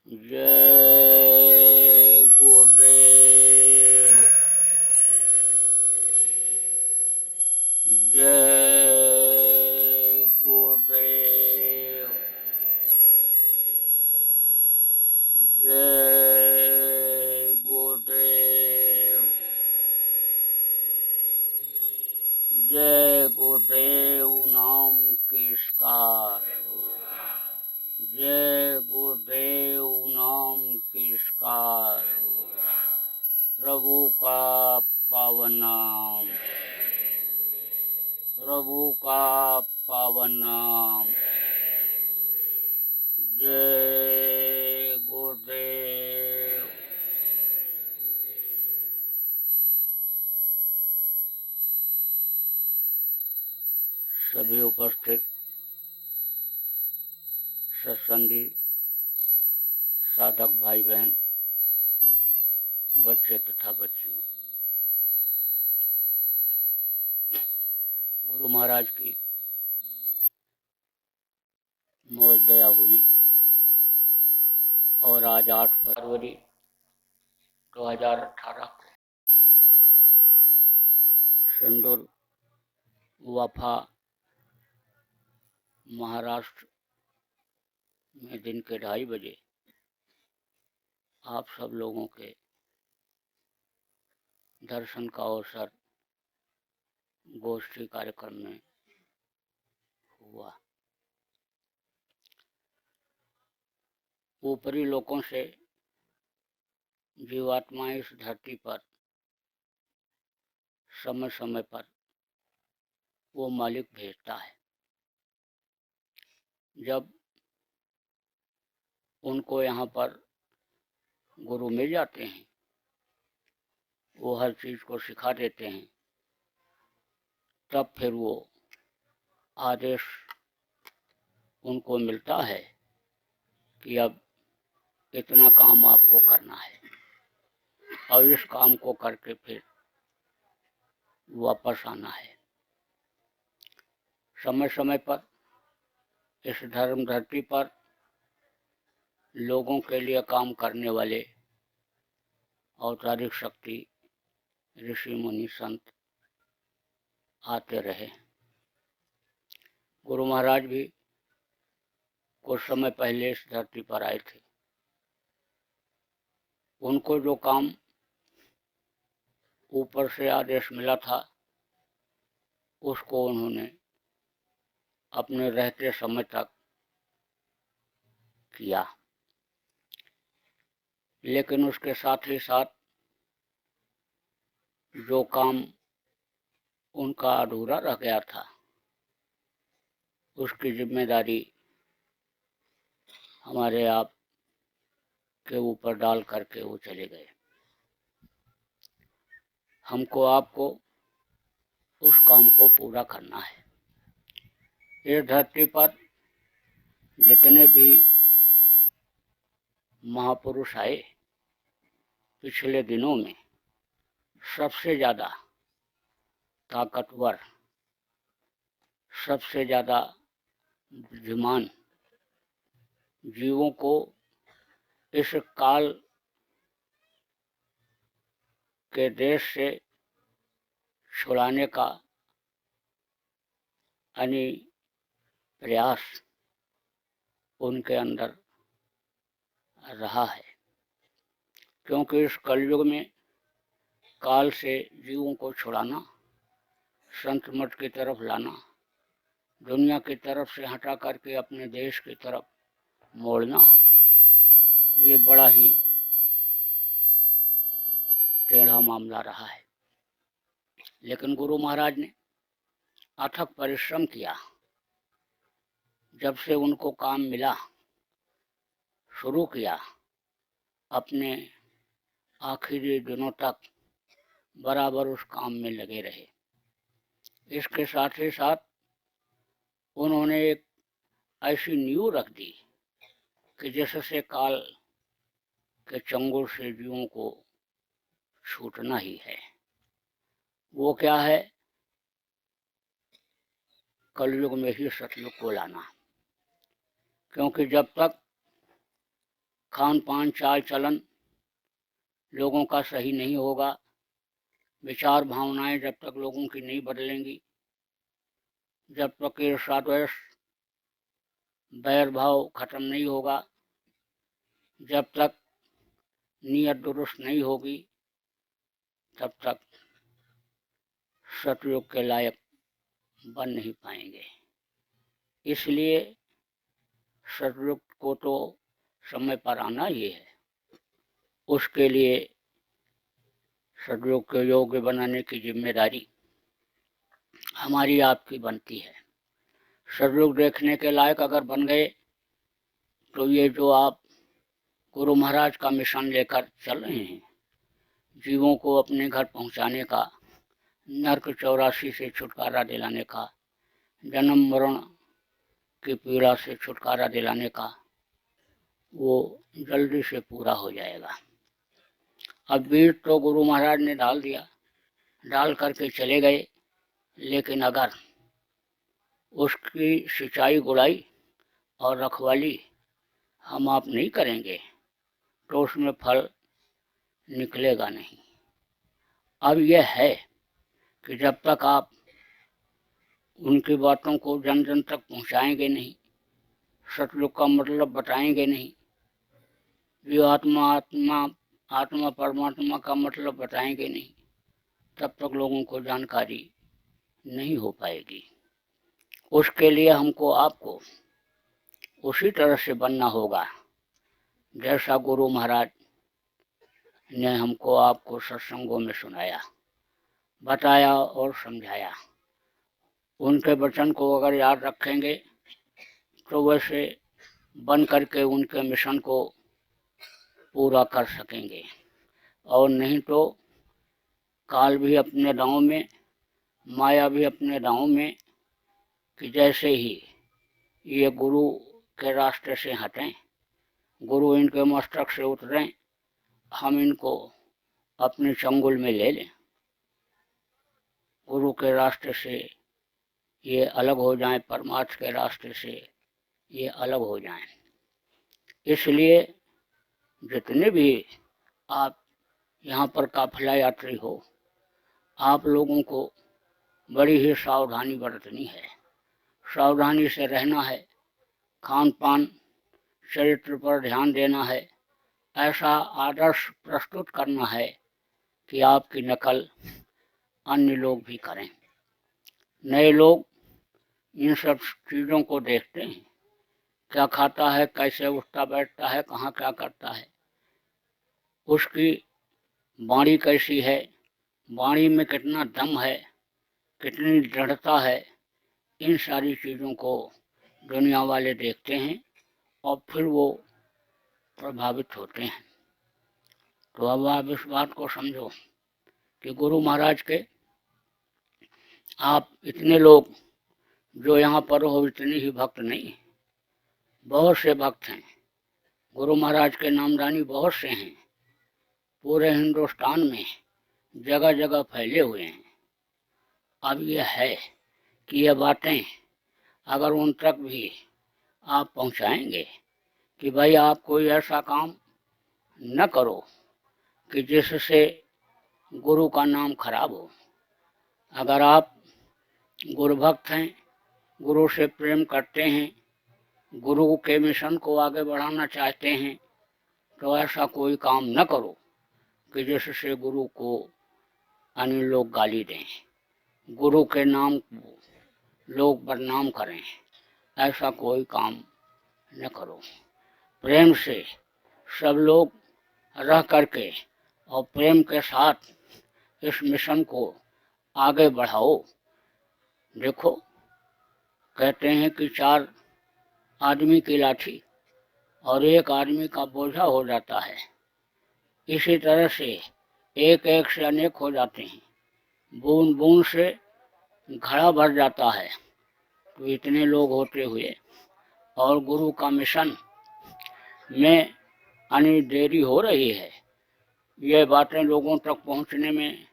जय गुरुदेव। जय गुरुदेव। जय गुरुदेव। जय गुरुदेव नाम किसकार। जय गुरुदेव नाम किसकार। प्रभु का पावन नाम। प्रभु का पावन नाम। जय गुरुदेव। सभी उपस्थित सत्संगी साधक भाई बहन, बच्चे तथा बच्चियों, गुरु महाराज की मौज दया हुई और आज 8 फरवरी 2018 को संदूर वाफा महाराष्ट्र में दिन के 2:30 बजे आप सब लोगों के दर्शन का अवसर गोष्ठी कार्यक्रम में हुआ। ऊपरी लोकों से जीवात्मा इस धरती पर समय समय पर वो मालिक भेजता है। जब उनको यहाँ पर गुरु मिल जाते हैं, वो हर चीज को सिखा देते हैं, तब फिर वो आदेश उनको मिलता है कि अब इतना काम आपको करना है और इस काम को करके फिर वापस आना है। समय समय पर इस धर्म धरती पर लोगों के लिए काम करने वाले अवतारिक शक्ति ऋषि मुनि संत आते रहे। गुरु महाराज भी कुछ समय पहले इस धरती पर आए थे। उनको जो काम ऊपर से आदेश मिला था, उसको उन्होंने अपने रहते समय तक किया, लेकिन उसके साथ ही साथ जो काम उनका अधूरा रह गया था, उसकी जिम्मेदारी हमारे आप के ऊपर डाल करके वो चले गए। हमको आपको उस काम को पूरा करना है। इस धरती पर जितने भी महापुरुष आए पिछले दिनों में, सबसे ज्यादा ताकतवर, सबसे ज्यादा बुद्धिमान जीवों को इस काल के देश से छुड़ाने का यानी प्रयास उनके अंदर रहा है। क्योंकि इस कलयुग में काल से जीवों को छुड़ाना, संत मठ की तरफ लाना, दुनिया की तरफ से हटा करके अपने देश की तरफ मोड़ना, ये बड़ा ही टेढ़ा मामला रहा है। लेकिन गुरु महाराज ने अथक परिश्रम किया। जब से उनको काम मिला, शुरू किया, अपने आखिरी दिनों तक बराबर उस काम में लगे रहे। इसके साथ ही साथ उन्होंने एक ऐसी नींव रख दी कि जिससे काल के चंगुल से जीवों को छूटना ही है। वो क्या है? कलयुग में ही सतयुग को लाना। क्योंकि जब तक खान पान चाल चलन लोगों का सही नहीं होगा, विचार भावनाएं जब तक लोगों की नहीं बदलेंगी, जब तक ईर्ष्या द्वेष बैर भाव खत्म नहीं होगा, जब तक नीयत दुरुस्त नहीं होगी, तब तक सतयुग के लायक बन नहीं पाएंगे। इसलिए सतयुग को तो समय पर आना ही है। उसके लिए सतयुग के योग्य बनाने की जिम्मेदारी हमारी आपकी बनती है। सतयुग देखने के लायक अगर बन गए तो ये जो आप गुरु महाराज का मिशन लेकर चल रहे हैं, जीवों को अपने घर पहुंचाने का, नरक 84 से छुटकारा दिलाने का, जन्म मरण की पीड़ा से छुटकारा दिलाने का, वो जल्दी से पूरा हो जाएगा। अब बीज तो गुरु महाराज ने डाल दिया, डाल करके चले गए, लेकिन अगर उसकी सिंचाई गुड़ाई और रखवाली हम आप नहीं करेंगे तो उसमें फल निकलेगा नहीं। अब यह है कि जब तक आप उनकी बातों को जन जन तक पहुंचाएंगे नहीं, सतयुग का मतलब बताएंगे नहीं, जो आत्मा परमात्मा का मतलब बताएंगे नहीं, तब तक लोगों को जानकारी नहीं हो पाएगी। उसके लिए हमको आपको उसी तरह से बनना होगा जैसा गुरु महाराज ने हमको आपको सत्संगों में सुनाया, बताया और समझाया। उनके वचन को अगर याद रखेंगे तो वैसे बन करके उनके मिशन को पूरा कर सकेंगे, और नहीं तो काल भी अपने दांव में, माया भी अपने दांव में, कि जैसे ही ये गुरु के रास्ते से हटें, गुरु इनके मस्तक से उतरें, हम इनको अपने चंगुल में ले लें, गुरु के रास्ते से ये अलग हो जाएं, परमार्थ के रास्ते से ये अलग हो जाएं। इसलिए जितने भी आप यहाँ पर काफिला यात्री हो, आप लोगों को बड़ी ही सावधानी बरतनी है, सावधानी से रहना है, खान पान चरित्र पर ध्यान देना है, ऐसा आदर्श प्रस्तुत करना है कि आपकी नकल अन्य लोग भी करें। नए लोग इन सब चीज़ों को देखते हैं, क्या खाता है, कैसे उठता बैठता है, कहाँ क्या करता है, उसकी वाणी कैसी है, वाणी में कितना दम है, कितनी दृढ़ता है, इन सारी चीज़ों को दुनिया वाले देखते हैं और फिर वो प्रभावित होते हैं। तो अब आप इस बात को समझो कि गुरु महाराज के आप इतने लोग जो यहाँ पर हो, इतने ही भक्त नहीं, बहुत से भक्त हैं। गुरु महाराज के नामदानी बहुत से हैं, पूरे हिंदुस्तान में जगह जगह फैले हुए हैं। अब यह है कि ये बातें अगर उन तक भी आप पहुंचाएंगे कि भाई आप कोई ऐसा काम न करो कि जिससे गुरु का नाम खराब हो। अगर आप गुरु भक्त हैं, गुरु से प्रेम करते हैं, गुरु के मिशन को आगे बढ़ाना चाहते हैं, तो ऐसा कोई काम न करो कि जिससे गुरु को अन्य लोग गाली दें, गुरु के नाम को लोग बदनाम करें। ऐसा कोई काम न करो। प्रेम से सब लोग रह करके और प्रेम के साथ इस मिशन को आगे बढ़ाओ। देखो, कहते हैं कि 4 आदमी की लाठी और 1 आदमी का बोझा हो जाता है। इसी तरह से एक एक से अनेक हो जाते हैं, बूंद बूंद से घड़ा भर जाता है। तो इतने लोग होते हुए और गुरु का मिशन में अन्य देरी हो रही है, ये बातें लोगों तक पहुंचने में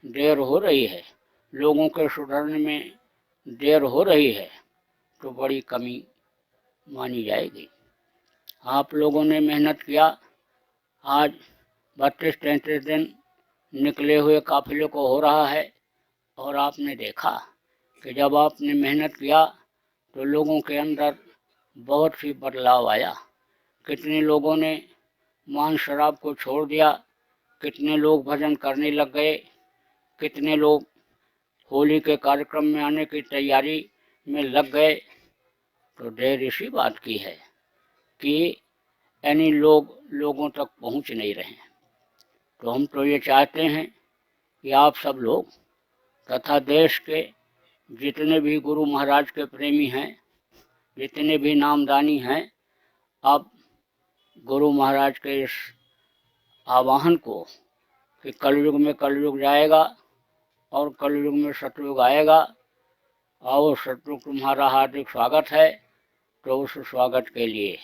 देर हो रही है, लोगों के सुधरने में देर हो रही है, तो बड़ी कमी मानी जाएगी। आप लोगों ने मेहनत किया। आज 32-33 दिन निकले हुए काफिले को हो रहा है, और आपने देखा कि जब आपने मेहनत किया तो लोगों के अंदर बहुत सी बदलाव आया। कितने लोगों ने मांस शराब को छोड़ दिया, कितने लोग भजन करने लग गए, कितने लोग होली के कार्यक्रम में आने की तैयारी में लग गए। तो देर इसी बात की है कि यानी लोगों तक पहुंच नहीं रहे। तो हम तो ये चाहते हैं कि आप सब लोग तथा देश के जितने भी गुरु महाराज के प्रेमी हैं, जितने भी नामदानी हैं, अब गुरु महाराज के इस आह्वान को कि कलयुग में कलयुग जाएगा और कलयुग में सतयुग आएगा, और सतयुग तुम्हारा हार्दिक स्वागत है, तो उस स्वागत के लिए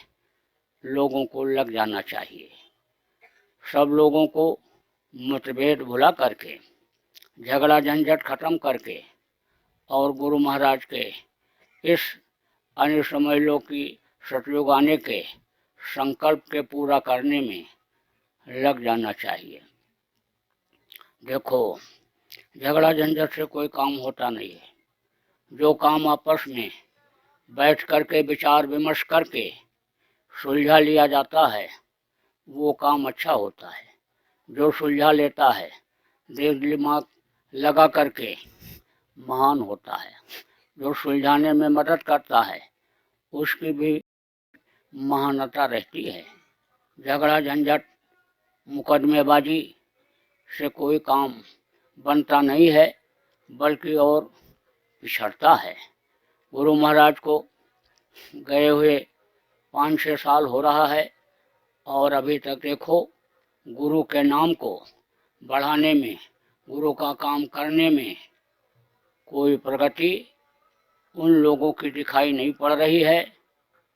लोगों को लग जाना चाहिए। सब लोगों को मतभेद भुला करके, झगड़ा झंझट खत्म करके, और गुरु महाराज के इस अन्य समझ लो कि सतयुग आने के संकल्प के पूरा करने में लग जाना चाहिए। देखो, झगड़ा झंझट से कोई काम होता नहीं है। जो काम आपस में बैठ करके विचार विमर्श करके सुलझा लिया जाता है, वो काम अच्छा होता है। जो सुलझा लेता है, दिल दिमाग लगा करके, महान होता है। जो सुलझाने में मदद करता है, उसकी भी महानता रहती है। झगड़ा झंझट मुकदमेबाजी से कोई काम बनता नहीं है, बल्कि और पिछड़ता है। गुरु महाराज को गए हुए 5-6 साल हो रहा है, और अभी तक देखो गुरु के नाम को बढ़ाने में, गुरु का काम करने में कोई प्रगति उन लोगों की दिखाई नहीं पड़ रही है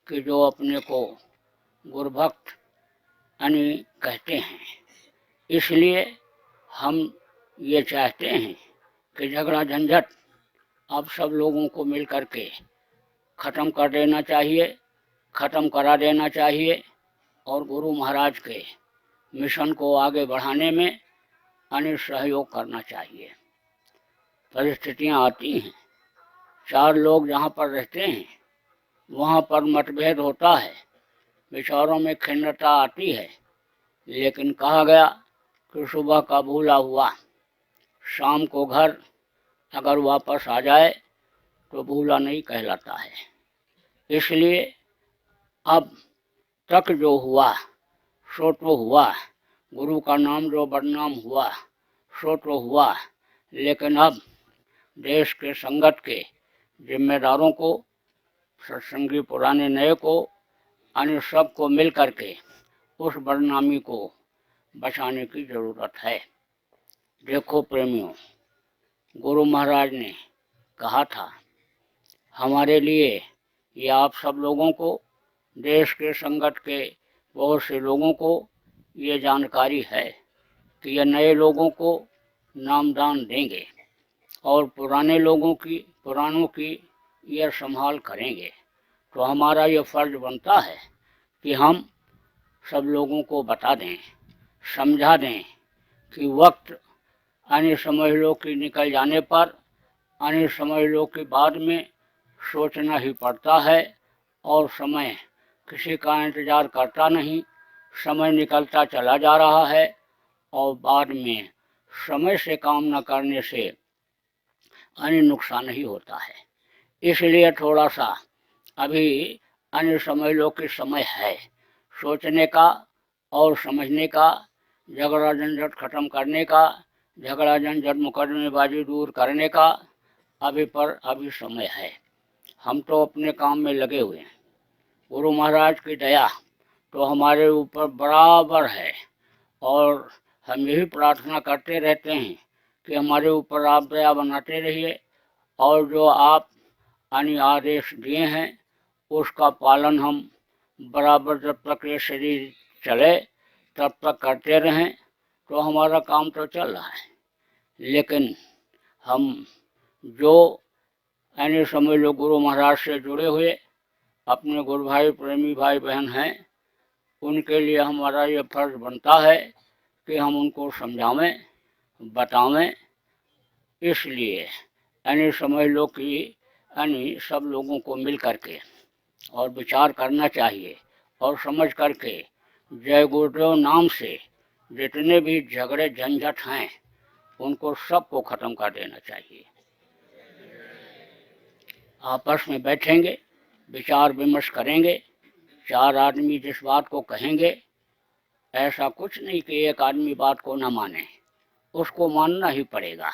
कि जो अपने को गुरुभक्त यानी कहते हैं। इसलिए हम ये चाहते हैं कि झगड़ा झंझट अब सब लोगों को मिल करके ख़त्म कर देना चाहिए, ख़त्म करा देना चाहिए, और गुरु महाराज के मिशन को आगे बढ़ाने में अन्य सहयोग करना चाहिए। परिस्थितियाँ आती हैं, 4 लोग जहाँ पर रहते हैं वहाँ पर मतभेद होता है, विचारों में खिन्नता आती है, लेकिन कहा गया कि सुबह का भूला हुआ शाम को घर अगर वापस आ जाए तो भूला नहीं कहलाता है। इसलिए अब तक जो हुआ सो तो हुआ, गुरु का नाम जो बदनाम हुआ सो तो हुआ, लेकिन अब देश के संगत के जिम्मेदारों को, सत्संगी पुराने नए को, अन्य सब को मिल करके उस बदनामी को बचाने की जरूरत है। देखो प्रेमियों, गुरु महाराज ने कहा था हमारे लिए, या आप सब लोगों को, देश के संगत के बहुत से लोगों को ये जानकारी है कि ये नए लोगों को नामदान देंगे और पुरानों की ये संभाल करेंगे। तो हमारा ये फर्ज बनता है कि हम सब लोगों को बता दें, समझा दें कि वक्त अन्य समझ लो कि निकल जाने पर, अन्य समझ लो कि बाद में सोचना ही पड़ता है, और समय किसी का इंतज़ार करता नहीं। समय निकलता चला जा रहा है, और बाद में समय से काम न करने से अन्य नुकसान ही होता है। इसलिए थोड़ा सा अभी अन्य समझ लो कि समय है सोचने का और समझने का, झगड़ा झंझट खत्म करने का, झगड़ा झंझट मुकदमेबाजी दूर करने का अभी समय है। हम तो अपने काम में लगे हुए हैं। गुरु महाराज की दया तो हमारे ऊपर बराबर है, और हम यही प्रार्थना करते रहते हैं कि हमारे ऊपर आप दया बनाते रहिए, और जो आप अन्य आदेश दिए हैं उसका पालन हम बराबर जब तक ये शरीर चले तब तक करते रहें, तो हमारा काम तो चल रहा है। लेकिन हम जो यानी समझ लो गुरु महाराज से जुड़े हुए अपने गुरु भाई प्रेमी भाई बहन हैं, उनके लिए हमारा ये फर्ज बनता है कि हम उनको समझावें, बतावें। इसलिए यानी समझ लो कि यानी सब लोगों को मिल करके और विचार करना चाहिए और समझ करके जय गुरुदेव नाम से जितने भी झगड़े झंझट हैं उनको सबको खत्म कर देना चाहिए। आपस में बैठेंगे, विचार विमर्श करेंगे, चार आदमी जिस बात को कहेंगे, ऐसा कुछ नहीं कि एक आदमी बात को न माने, उसको मानना ही पड़ेगा।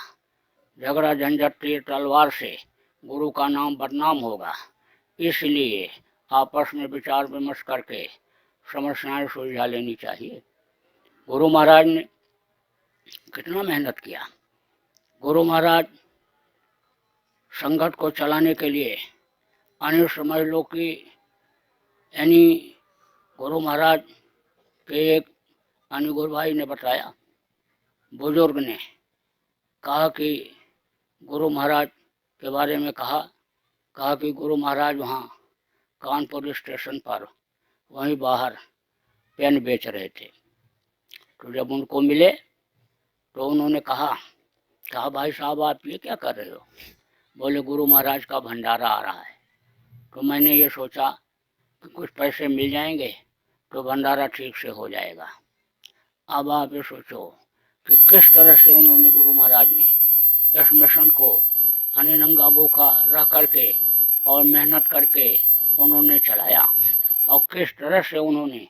झगड़ा झंझट तीर तलवार से गुरु का नाम बदनाम होगा। इसलिए आपस में विचार विमर्श करके समस्याएं सुलझा लेनी चाहिए। गुरु महाराज ने कितना मेहनत किया। गुरु महाराज संगत को चलाने के लिए अन्य समझ लो कि यानी गुरु महाराज के एक अन्य गुरु भाई ने बताया, बुजुर्ग ने कहा कि गुरु महाराज के बारे में कहा कि गुरु महाराज वहाँ कानपुर स्टेशन पर वहीं बाहर पेन बेच रहे थे। तो जब उनको मिले तो उन्होंने कहा भाई साहब आप ये क्या कर रहे हो? बोले गुरु महाराज का भंडारा आ रहा है। तो मैंने ये सोचा कि कुछ पैसे मिल जाएंगे तो भंडारा ठीक से हो जाएगा। अब आप ये सोचो कि किस तरह से उन्होंने गुरु महाराज ने इस मिशन को हनी नंगा भूखा रह करके और मेहनत करके उन्होंने चलाया और किस तरह से उन्होंने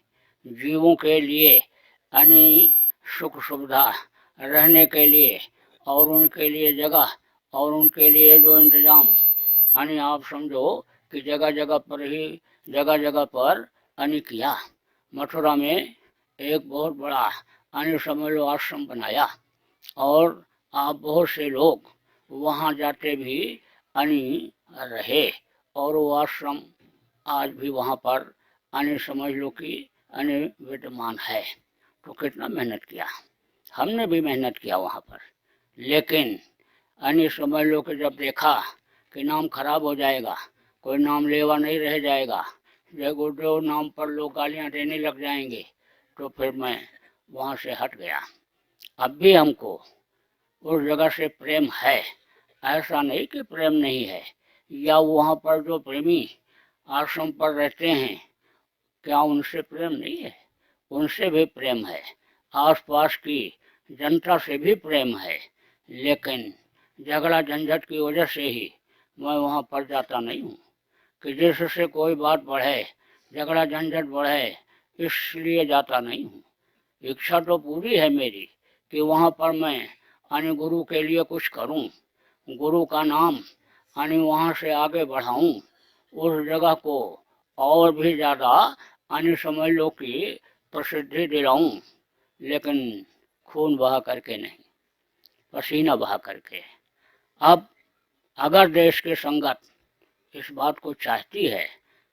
जीवों के लिए यानी सुख सुविधा रहने के लिए और उनके लिए जगह और उनके लिए जो इंतजाम यानी आप समझो कि जगह जगह पर यानी किया। मथुरा में एक बहुत बड़ा यानी समझ लो आश्रम बनाया और आप बहुत से लोग वहाँ जाते भी यानी रहे और वो आश्रम आज भी वहाँ पर यानी समझ लो कि यानी विद्यमान है। तो कितना मेहनत किया, हमने भी मेहनत किया वहाँ पर, लेकिन यानी समझ लो कि जब देखा कि नाम खराब हो जाएगा, कोई नाम लेवा नहीं रह जाएगा, जय गुरुदेव नाम पर लोग गालियाँ देने लग जाएंगे, तो फिर मैं वहाँ से हट गया। अब भी हमको उस जगह से प्रेम है, ऐसा नहीं कि प्रेम नहीं है, या वहाँ पर जो प्रेमी आश्रम पर रहते हैं क्या उनसे प्रेम नहीं है? उनसे भी प्रेम है, आसपास की जनता से भी प्रेम है, लेकिन झगड़ा झंझट की वजह से ही मैं वहाँ पर जाता नहीं हूँ कि जिससे कोई बात बढ़े, झगड़ा झंझट बढ़े, इसलिए जाता नहीं हूँ। इच्छा तो पूरी है मेरी कि वहाँ पर मैं यानी गुरु के लिए कुछ करूँ, गुरु का नाम यानी वहाँ से आगे बढ़ाऊँ, उस जगह को और भी ज़्यादा यानी समझ लो कि प्रसिद्धि दिलाऊँ, लेकिन खून बहा करके नहीं, पसीना बहा करके। अब अगर देश की संगत इस बात को चाहती है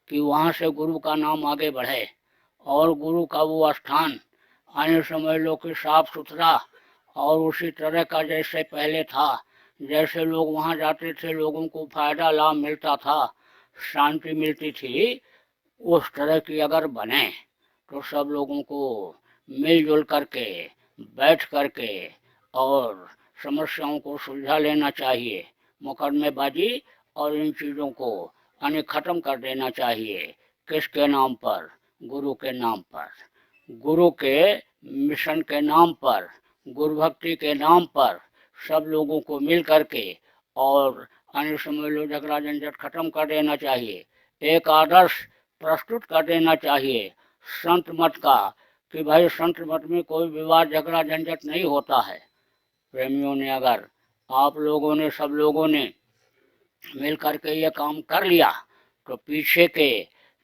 कि वहाँ से गुरु का नाम आगे बढ़े और गुरु का वो स्थान यानी समझ लो कि साफ सुथरा और उसी तरह का जैसे पहले था, जैसे लोग वहाँ जाते थे, लोगों को फायदा लाभ मिलता था, शांति मिलती थी, उस तरह की अगर बने तो सब लोगों को मिलजुल करके बैठ करके और समस्याओं को सुलझा लेना चाहिए। मुकदमेबाजी और इन चीज़ों को यानी खत्म कर देना चाहिए। किसके नाम पर? गुरु के नाम पर, गुरु के मिशन के नाम पर, गुरु भक्ति के नाम पर सब लोगों को मिल करके और यानी समझ लो झगड़ा झंझट खत्म कर देना चाहिए। एक आदर्श प्रस्तुत कर देना चाहिए संत मत का कि भाई संत मत में कोई विवाद झगड़ा झंझट नहीं होता है। प्रेमियों ने अगर आप लोगों ने सब लोगों ने मिल करके ये काम कर लिया तो पीछे के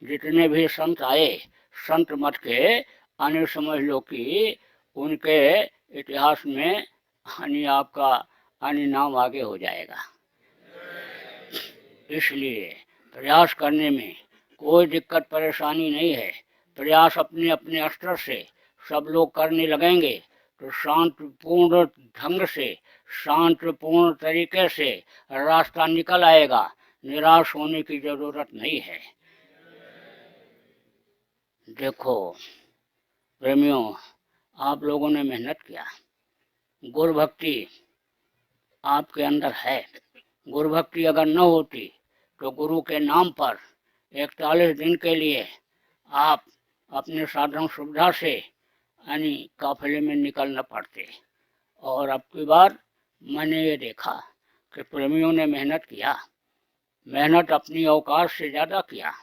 जितने भी संत आए संत मत के आने समझ लो कि उनके इतिहास में यानी आपका यानी नाम आगे हो जाएगा। इसलिए प्रयास करने में कोई दिक्कत परेशानी नहीं है। प्रयास अपने अपने स्तर से सब लोग करने लगेंगे तो शांतिपूर्ण ढंग से शांतिपूर्ण तरीके से रास्ता निकल आएगा। निराश होने की जरूरत नहीं है। देखो प्रेमियों, आप लोगों ने मेहनत किया, गुरु भक्ति आपके अंदर है। गुरु भक्ति अगर न होती तो गुरु के नाम पर 41 दिन के लिए आप अपने साधन सुविधा से यानी काफिले में निकलना पड़ते। और अब की बार मैंने ये देखा कि प्रेमियों ने मेहनत किया, मेहनत अपनी औकात से ज़्यादा किया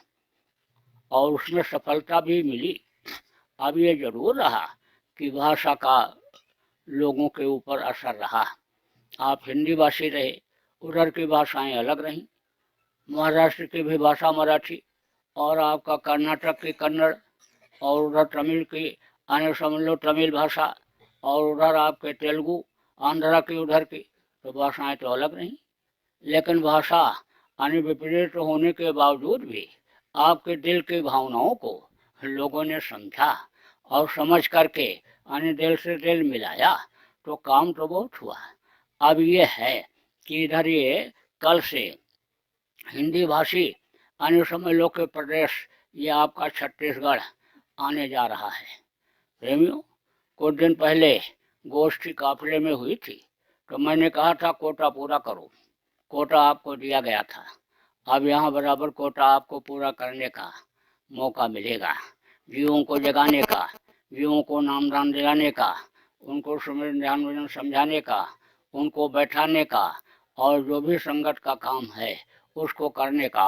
और उसमें सफलता भी मिली। अब ये जरूर रहा कि भाषा का लोगों के ऊपर असर रहा। आप हिंदी भाषी रहे, उधर की भाषाएं अलग रहीं, महाराष्ट्र की भी भाषा मराठी और आपका कर्नाटक की कन्नड़ और उधर तमिल की आने समझ लो तमिल भाषा और उधर आपके तेलुगु आंध्रा की उधर की, तो भाषाएं तो अलग रहीं। लेकिन भाषा यानी विपरीत होने के बावजूद भी आपके दिल की भावनाओं को लोगों ने समझा और समझ करके यानी दिल से दिल मिलाया, तो काम तो बहुत हुआ। अब ये है कि इधर ये कल से हिंदी भाषी यानी समझ लो के प्रदेश ये आपका छत्तीसगढ़ आने जा रहा है। प्रेमियों, कुछ दिन पहले गोष्ठी काफिले में हुई थी, तो मैंने कहा था कोटा पूरा करो। कोटा आपको दिया गया था, अब यहाँ बराबर कोटा आपको पूरा करने का मौका मिलेगा। जीवों को जगाने का, जीवों को नामदान दिलाने का, उनको सुमिरन ध्यान भजन समझाने का, उनको बैठाने का और जो भी संगत का काम है उसको करने का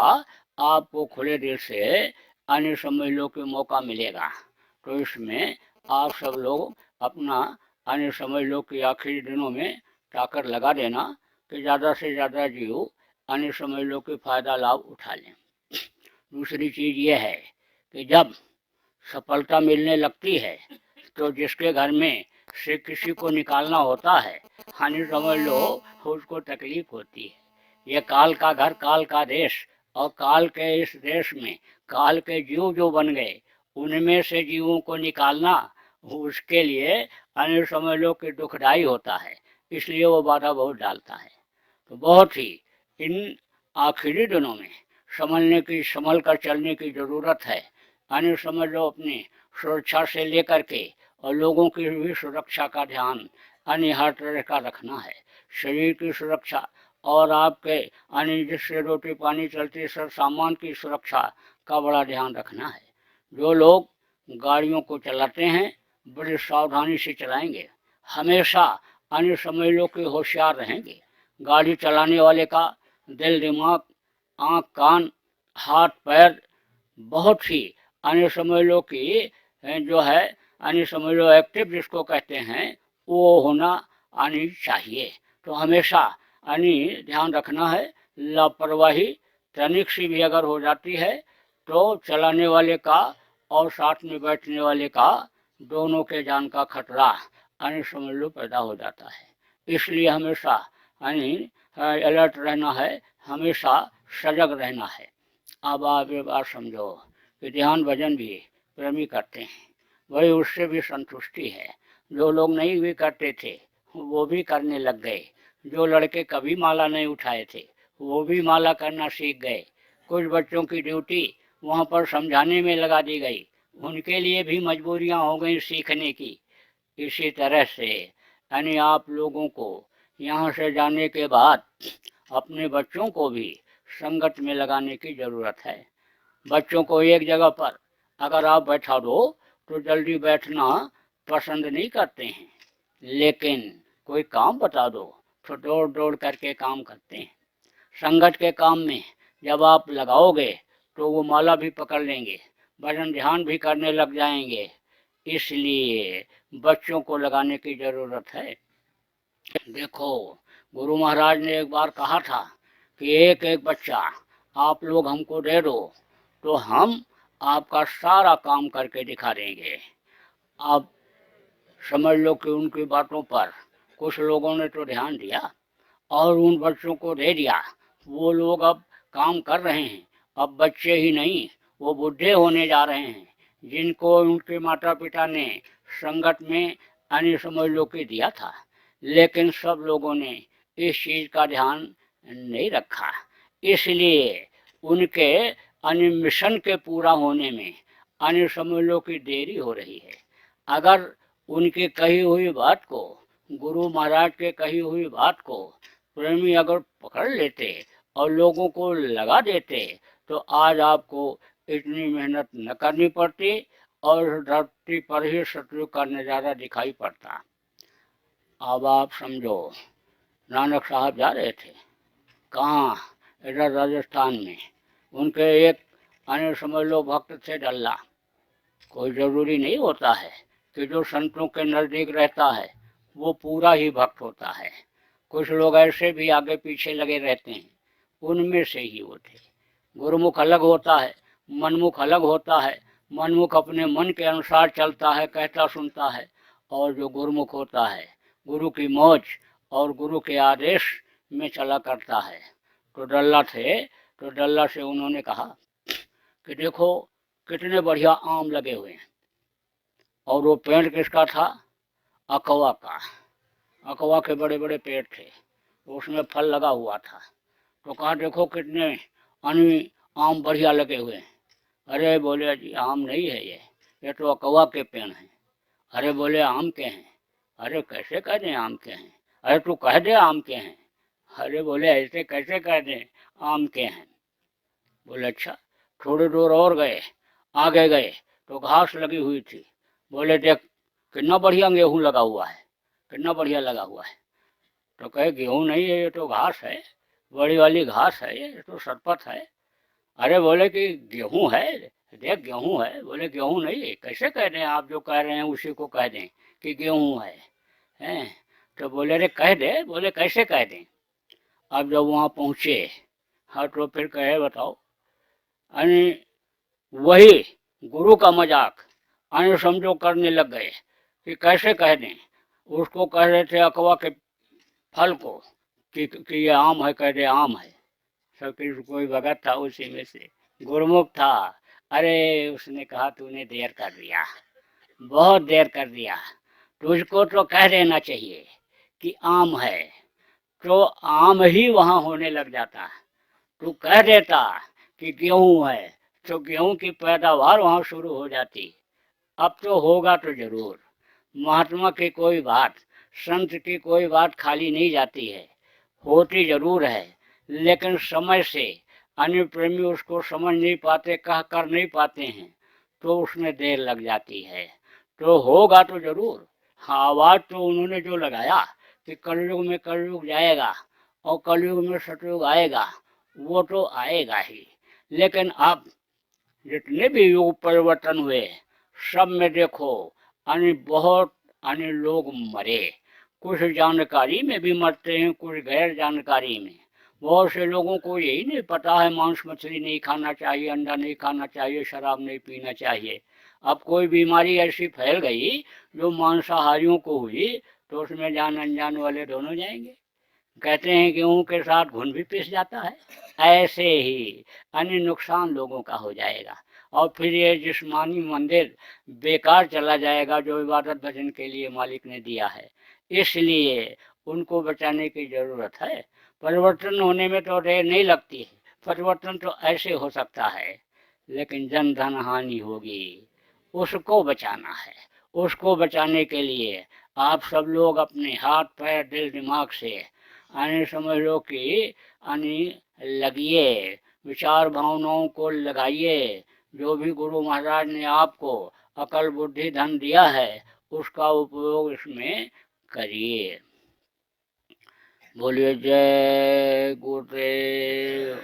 आपको खुले दिल से आने समझ लो कि मौका मिलेगा। तो इसमें आप सब लोग अपना आने समझ लो कि आखिरी दिनों में ताकत लगा देना कि ज़्यादा से ज़्यादा जीव आने समझ लो कि फ़ायदा लाभ उठा लें। दूसरी चीज़ ये है कि जब सफलता मिलने लगती है तो जिसके घर में से किसी को निकालना होता है हानि समझ लो उसको तकलीफ होती है। ये काल का घर, काल का देश, और काल के इस देश में काल के जीव जो बन गए उनमें से जीवों को निकालना उसके लिए अन्य समझ लो कि दुखदाई होता है, इसलिए वो बाधा बहुत डालता है। तो बहुत ही इन आखिरी दिनों में संभल कर चलने की ज़रूरत है। अन्य समझ लो अपनी सुरक्षा से लेकर के और लोगों की भी सुरक्षा का ध्यान अन्य हर तरह का रखना है। शरीर की सुरक्षा और आपके अन्य जिससे रोटी पानी चलती सब सामान की सुरक्षा का बड़ा ध्यान रखना है। जो लोग गाड़ियों को चलाते हैं बड़ी सावधानी से चलाएंगे, हमेशा अन्य समझ लो कि होशियार रहेंगे। गाड़ी चलाने वाले का दिल दिमाग आँख कान हाथ पैर बहुत ही अन्य समझ लो कि जो है अन्य समझ लो एक्टिव जिसको कहते हैं वो होना आनी चाहिए। तो हमेशा यानी ध्यान रखना है। लापरवाही तनिक सी भी अगर हो जाती है तो चलाने वाले का और साथ में बैठने वाले का दोनों के जान का खतरा यानी समझ लो पैदा हो जाता है। इसलिए हमेशा यानी अलर्ट रहना है, हमेशा सजग रहना है। अब आप ये बात समझो कि ध्यान भजन भी प्रेमी करते हैं, वही उससे भी संतुष्टि है। जो लोग नहीं भी करते थे वो भी करने लग गए। जो लड़के कभी माला नहीं उठाए थे वो भी माला करना सीख गए। कुछ बच्चों की ड्यूटी वहाँ पर समझाने में लगा दी गई, उनके लिए भी मजबूरियाँ हो गई सीखने की। इसी तरह से यानी आप लोगों को यहाँ से जाने के बाद अपने बच्चों को भी संगत में लगाने की ज़रूरत है। बच्चों को एक जगह पर अगर आप बैठा दो तो जल्दी बैठना पसंद नहीं करते हैं, लेकिन कोई काम बता दो तो दौड़ दौड़ करके काम करते हैं। संगत के काम में जब आप लगाओगे तो वो माला भी पकड़ लेंगे, भजन ध्यान भी करने लग जाएंगे। इसलिए बच्चों को लगाने की ज़रूरत है। देखो, गुरु महाराज ने एक बार कहा था कि एक एक बच्चा आप लोग हमको दे दो तो हम आपका सारा काम करके दिखा देंगे। आप समझ लो कि उनकी बातों पर कुछ लोगों ने तो ध्यान दिया और उन बच्चों को दे दिया। वो लोग अब काम कर रहे हैं, अब बच्चे ही नहीं वो बूढ़े होने जा रहे हैं, जिनको उनके माता पिता ने संगत में अन्य समझ लो कि दिया था। लेकिन सब लोगों ने इस चीज़ का ध्यान नहीं रखा, इसलिए उनके अन्य मिशन के पूरा होने में अन्य समझ लो कि देरी हो रही है। अगर उनकी कही हुई बात को, गुरु महाराज के कही हुई बात को प्रेमी अगर पकड़ लेते और लोगों को लगा देते तो आज आपको इतनी मेहनत न करनी पड़ती और धरती पर ही सतयुग का नज़ारा दिखाई पड़ता। अब आप समझो, नानक साहब जा रहे थे कहाँ, इधर राजस्थान में। उनके एक अन्य समझ लो भक्त थे डल्ला। कोई ज़रूरी नहीं होता है कि जो संतों के नज़दीक रहता है वो पूरा ही भक्त होता है। कुछ लोग ऐसे भी आगे पीछे लगे रहते हैं, उनमें से ही वो थे। गुरुमुख अलग होता है, मनमुख अलग होता है। मनमुख अपने मन के अनुसार चलता है, कहता सुनता है, और जो गुरुमुख होता है गुरु की मौज और गुरु के आदेश में चला करता है। तो डल्ला थे, तो डल्ला से उन्होंने कहा कि देखो कितने बढ़िया आम लगे हुए हैं। और वो पेड़ किसका था? अकवा का। अकवा के बड़े बड़े पेड़ थे, उसमें फल लगा हुआ था। तो कहा देखो कितने आम बढ़िया लगे हुए हैं। अरे बोले जी आम नहीं है ये तो अकवा के पेड़ हैं। अरे बोले आम के हैं। अरे कैसे कह दें आम के हैं? अरे तू कह दे आम के हैं। अरे बोले ऐसे कैसे कह दें आम के हैं? बोले अच्छा। थोड़ी दूर और गए, आगे गए तो घास लगी हुई थी। बोले देख कितना बढ़िया गेहूं लगा हुआ है, कितना बढ़िया लगा हुआ है। तो कहे गेहूं नहीं है, ये तो घास है, बड़ी वाली घास है, ये तो सरपत है। अरे बोले कि गेहूं है, देख गेहूं है। बोले गेहूं नहीं है, कैसे कह दें, आप जो कह रहे हैं उसी को कह दें कि गेहूं है, हैं? तो बोले अरे कह दे। बोले कैसे कह दें? अब जब वहाँ पहुँचे, हाँ, तो फिर कहे बताओ, यानी वही गुरु का मजाक अन्य समझो करने लग गए कि कैसे कह दें। उसको कह रहे थे अकवा के फल को कि ये आम है, कह दे आम है। सब कोई भगत था उसी में से, गुरुमुख था। अरे उसने कहा तूने देर कर दिया, बहुत देर कर दिया। तुझको तो कह देना चाहिए कि आम है, तो आम ही वहाँ होने लग जाता। तू कह देता कि गेहूं है तो गेहूं की पैदावार वहाँ शुरू हो जाती। अब तो होगा तो जरूर। महात्मा की कोई बात, संत की कोई बात खाली नहीं जाती है, होती जरूर है, लेकिन समय से अन्य प्रेमी उसको समझ नहीं पाते, कह कर नहीं पाते हैं, तो उसमें देर लग जाती है। तो होगा तो जरूर। हाँ, आवाज तो उन्होंने जो लगाया कि कलयुग में कलयुग जाएगा और कलयुग में सतयुग आएगा, वो तो आएगा ही। लेकिन अब जितने भी युग परिवर्तन हुए सब में देखो बहुत लोग मरे। कुछ जानकारी में भी मरते हैं, कुछ गैर जानकारी में। बहुत से लोगों को यही नहीं पता है मांस मछली नहीं खाना चाहिए, अंडा नहीं खाना चाहिए, शराब नहीं पीना चाहिए। अब कोई बीमारी ऐसी फैल गई जो मांसाहारियों को हुई तो उसमें जान अनजान वाले दोनों जाएंगे। कहते हैं गेहूं के साथ घुन भी पिस जाता है। ऐसे ही अन्य नुकसान लोगों का हो जाएगा और फिर ये जिस्मानी मंदिर बेकार चला जाएगा जो इबादत भजन के लिए मालिक ने दिया है। इसलिए उनको बचाने की जरूरत है। परिवर्तन होने में तो देर नहीं लगती है, परिवर्तन तो ऐसे हो सकता है, लेकिन जन धन हानि होगी, उसको बचाना है। उसको बचाने के लिए आप सब लोग अपने हाथ पैर दिल दिमाग से आने समझ लो कि आने लगिए, विचार भावनाओं को लगाइए। जो भी गुरु महाराज ने आपको अकल बुद्धि धन दिया है उसका उपयोग इसमें करिए। बोलिए जय गुरुदेव।